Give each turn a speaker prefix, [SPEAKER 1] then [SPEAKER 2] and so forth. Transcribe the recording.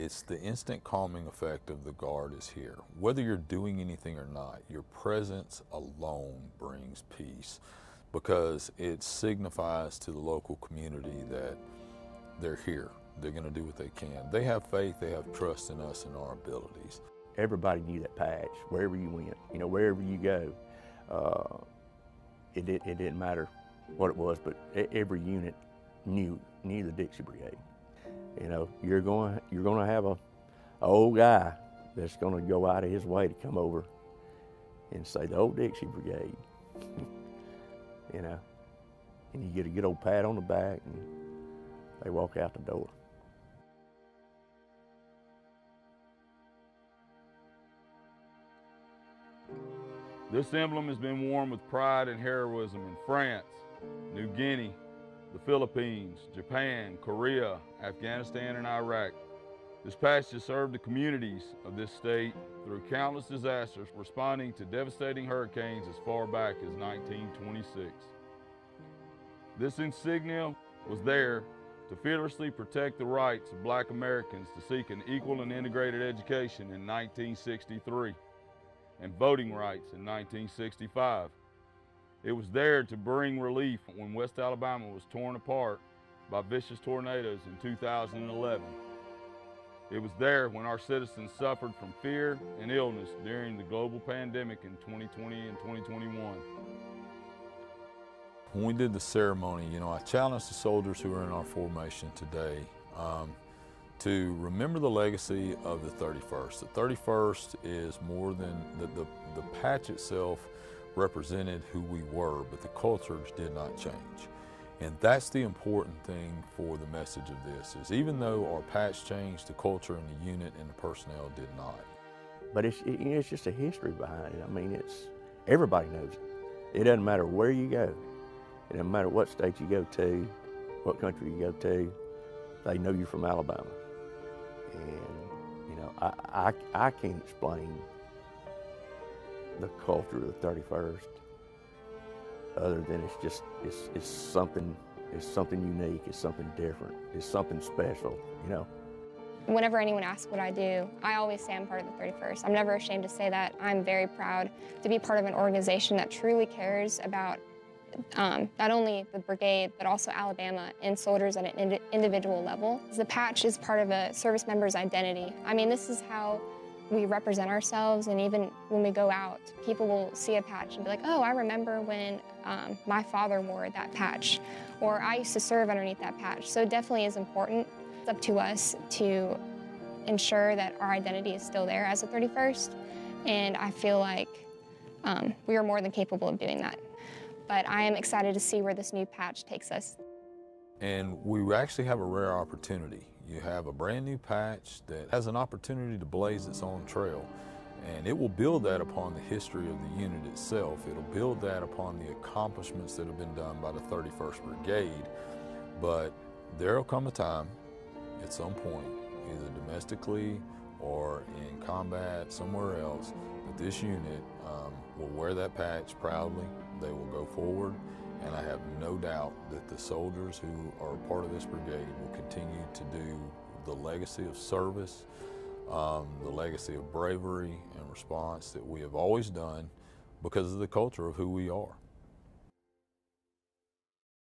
[SPEAKER 1] It's the instant calming effect of the Guard is here. Whether you're doing anything or not, your presence alone brings peace because it signifies to the local community that they're here. They're going to do what they can. They have faith, they have trust in us and our abilities.
[SPEAKER 2] Everybody knew that patch, wherever you went, you know, wherever you go. It didn't matter what it was, but every unit knew the Dixie Brigade. You know, you're going to have a old guy that's going to go out of his way to come over and say the old Dixie Brigade. You know, and you get a good old pat on the back, and they walk out the door.
[SPEAKER 3] This emblem has been worn with pride and heroism in France, New Guinea, the Philippines, Japan, Korea, Afghanistan, and Iraq. This patch has served the communities of this state through countless disasters, responding to devastating hurricanes as far back as 1926. This insignia was there to fearlessly protect the rights of Black Americans to seek an equal and integrated education in 1963 and voting rights in 1965. It was there to bring relief when West Alabama was torn apart by vicious tornadoes in 2011. It was there when our citizens suffered from fear and illness during the global pandemic in 2020 and 2021.
[SPEAKER 1] When we did the ceremony, you know, I challenged the soldiers who are in our formation today to remember the legacy of the 31st. The 31st is more than, the patch itself represented who we were, but the cultures did not change. And that's the important thing for the message of this, is even though our patch changed, the culture and the unit and the personnel did not.
[SPEAKER 2] But it's just a history behind it. I mean, everybody knows it. It doesn't matter where you go. It doesn't matter what state you go to, what country you go to, they know you're from Alabama. And, you know, I can't explain the culture of the 31st other than it's something unique, it's something different, it's something special, you know.
[SPEAKER 4] Whenever anyone asks what I do, I always say I'm part of the 31st. I'm never ashamed to say that. I'm very proud to be part of an organization that truly cares about not only the brigade, but also Alabama and soldiers at an individual level. The patch is part of a service member's identity. I mean, this is how we represent ourselves, and even when we go out, people will see a patch and be like, oh, I remember when my father wore that patch, or I used to serve underneath that patch. So it definitely is important. It's up to us to ensure that our identity is still there as a 31st, and I feel like we are more than capable of doing that. But I am excited to see where this new patch takes us.
[SPEAKER 1] And we actually have a rare opportunity. You have a brand new patch that has an opportunity to blaze its own trail. And it will build that upon the history of the unit itself. It'll build that upon the accomplishments that have been done by the 31st Brigade. But there'll come a time at some point, either domestically or in combat somewhere else, that this unit will wear that patch proudly. They will go forward, and I have no doubt that the soldiers who are part of this brigade will continue to do the legacy of service, the legacy of bravery and response that we have always done because of the culture of who we are.